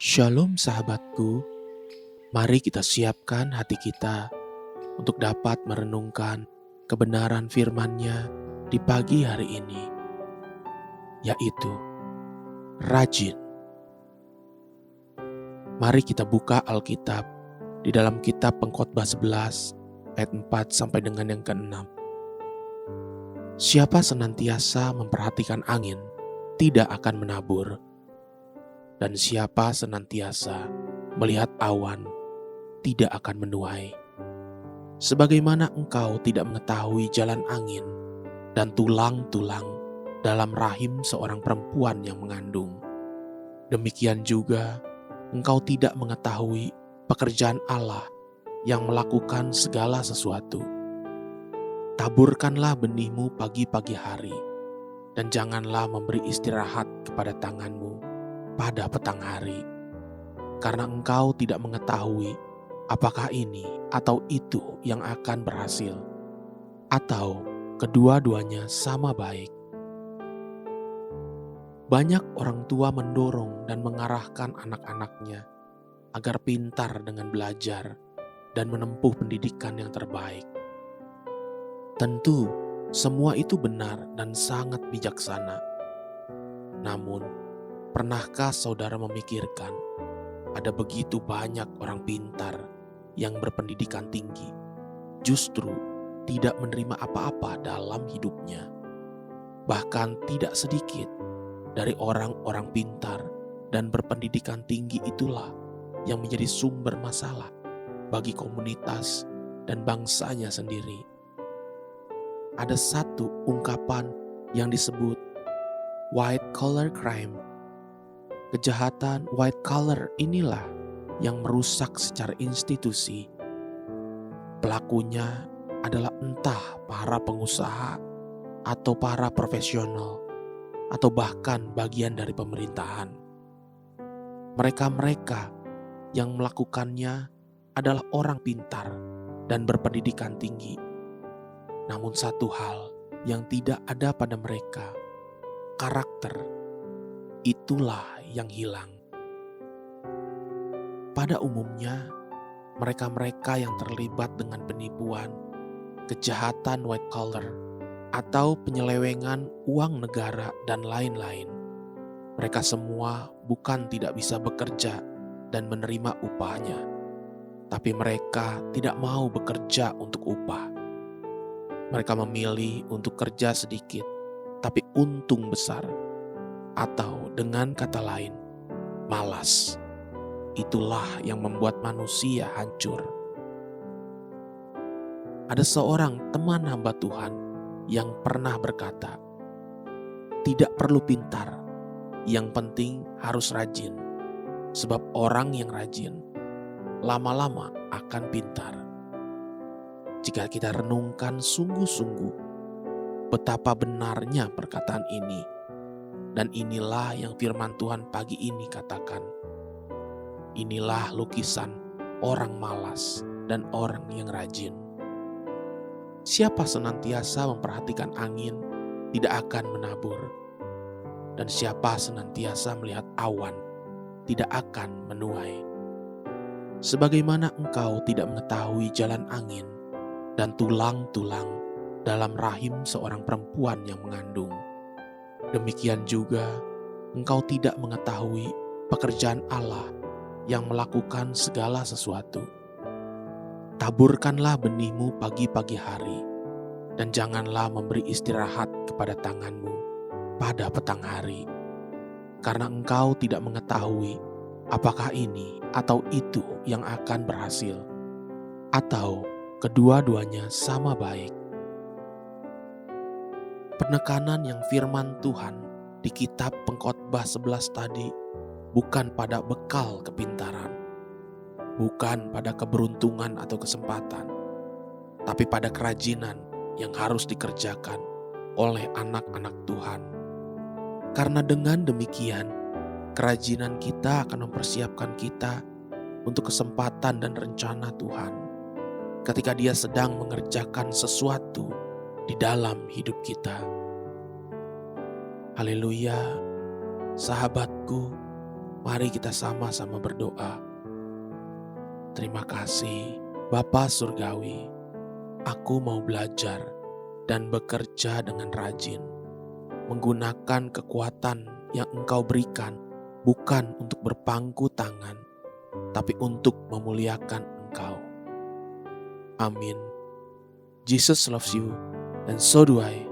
Shalom sahabatku, mari kita siapkan hati kita untuk dapat merenungkan kebenaran firman-Nya di pagi hari ini, yaitu rajin. Mari kita buka Alkitab di dalam kitab Pengkhotbah 11 ayat 4 sampai dengan yang ke-6. Siapa senantiasa memperhatikan angin tidak akan menabur, dan siapa senantiasa melihat awan tidak akan menuai. Sebagaimana engkau tidak mengetahui jalan angin dan tulang-tulang dalam rahim seorang perempuan yang mengandung, demikian juga engkau tidak mengetahui pekerjaan Allah yang melakukan segala sesuatu. Taburkanlah benihmu pagi-pagi hari, dan janganlah memberi istirahat kepada tanganmu pada petang hari, karena engkau tidak mengetahui apakah ini atau itu yang akan berhasil, atau kedua-duanya sama baik. Banyak orang tua mendorong dan mengarahkan anak-anaknya agar pintar dengan belajar dan menempuh pendidikan yang terbaik. Tentu, semua itu benar dan sangat bijaksana. Namun, pernahkah saudara memikirkan ada begitu banyak orang pintar yang berpendidikan tinggi justru tidak menerima apa-apa dalam hidupnya? Bahkan tidak sedikit dari orang-orang pintar dan berpendidikan tinggi itulah yang menjadi sumber masalah bagi komunitas dan bangsanya sendiri. Ada satu ungkapan yang disebut white collar crime. Kejahatan white collar inilah yang merusak secara institusi. Pelakunya adalah entah para pengusaha atau para profesional atau bahkan bagian dari pemerintahan. Mereka-mereka yang melakukannya adalah orang pintar dan berpendidikan tinggi. Namun satu hal yang tidak ada pada mereka, karakter, itulah yang hilang. Pada umumnya, mereka-mereka yang terlibat dengan penipuan, kejahatan white collar, atau penyelewengan uang negara dan lain-lain, mereka semua bukan tidak bisa bekerja dan menerima upahnya, tapi mereka tidak mau bekerja untuk upah. Mereka memilih untuk kerja sedikit, tapi untung besar. Atau dengan kata lain, malas. Itulah yang membuat manusia hancur. Ada seorang teman hamba Tuhan yang pernah berkata, tidak perlu pintar, yang penting harus rajin. Sebab orang yang rajin, lama-lama akan pintar. Jika kita renungkan sungguh-sungguh, betapa benarnya perkataan ini. Dan inilah yang firman Tuhan pagi ini katakan. Inilah lukisan orang malas dan orang yang rajin. Siapa senantiasa memperhatikan angin tidak akan menabur. Dan siapa senantiasa melihat awan tidak akan menuai. Sebagaimana engkau tidak mengetahui jalan angin dan tulang-tulang dalam rahim seorang perempuan yang mengandung, demikian juga engkau tidak mengetahui pekerjaan Allah yang melakukan segala sesuatu. Taburkanlah benihmu pagi-pagi hari, dan janganlah memberi istirahat kepada tanganmu pada petang hari, karena engkau tidak mengetahui apakah ini atau itu yang akan berhasil, atau kedua-duanya sama baik. Penekanan yang firman Tuhan di kitab Pengkhotbah 11 tadi bukan pada bekal kepintaran, bukan pada keberuntungan atau kesempatan, tapi pada kerajinan yang harus dikerjakan oleh anak-anak Tuhan. Karena dengan demikian, kerajinan kita akan mempersiapkan kita untuk kesempatan dan rencana Tuhan ketika Dia sedang mengerjakan sesuatu di dalam hidup kita. Haleluya, sahabatku, Mari kita sama-sama berdoa. Terima kasih, Bapa Surgawi. Aku mau belajar dan bekerja dengan rajin, menggunakan kekuatan yang Engkau berikan, bukan untuk berpangku tangan, tapi untuk memuliakan Engkau. Amin. Jesus loves you, and so do I.